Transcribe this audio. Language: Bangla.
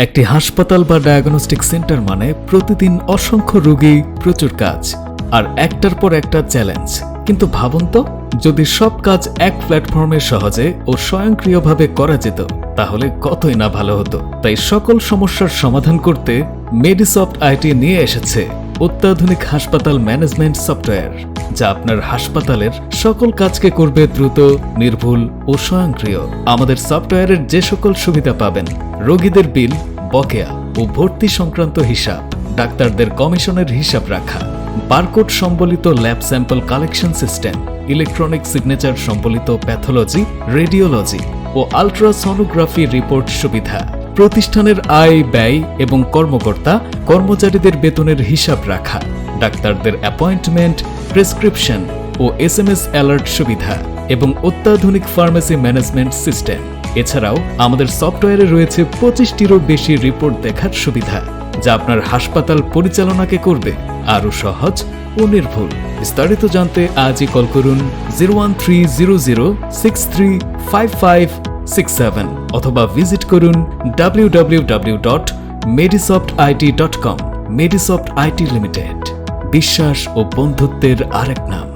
একটি হাসপাতাল বা ডায়াগনস্টিক সেন্টার মানে প্রতিদিন অসংখ্য রোগী, প্রচুর কাজ আর একটার পর একটা চ্যালেঞ্জ। কিন্তু ভাবুন তো, যদি সব কাজ এক প্ল্যাটফর্মে সহজে ও স্বয়ংক্রিয়ভাবে করা যেত তাহলে কতই না ভালো হতো। তাই সকল সমস্যার সমাধান করতে মেডিসফট আইটি নিয়ে এসেছে অত্যাধুনিক হাসপাতাল ম্যানেজমেন্ট সফটওয়্যার, যা আপনার হাসপাতালের সকল কাজকে করবে দ্রুত, নির্ভুল ও স্বয়ংক্রিয়। আমাদের সফটওয়্যারের যে সকল সুবিধা পাবেন: রোগীদের বিল, বকেয়া ও ভর্তি সংক্রান্ত হিসাব, ডাক্তারদের কমিশনের হিসাব রাখা, বারকোড সম্বলিত lab sample collection system, electronic signature সম্বলিত প্যাথোলজি, রেডিওলজি ও আল্ট্রাসনোগ্রাফি রিপোর্ট সুবিধা, প্রতিষ্ঠানের আয়, ব্যয় এবং কর্মচারীদের বেতনের হিসাব রাখা, ডাক্তারদের অ্যাপয়েন্টমেন্ট, প্রেসক্রিপশন ও SMS অ্যালার্ট সুবিধা এবং অত্যাধুনিক ফার্মেসি ম্যানেজমেন্ট সিস্টেম। এছাড়াও আমাদের সফটওয়্যারে রয়েছে 25টিরও বেশি রিপোর্ট দেখার সুবিধা, যা আপনার হাসপাতাল পরিচালনাকে করবে আরও সহজ ও নির্ভুল। বিস্তারিত জানতে আজই কল করুন 01300635567 অথবা ভিজিট করুন www.medisoftit.com। মেডিসফট আইটি লিমিটেড, বিশ্বাস ও বন্ধুত্বের আরেক নাম।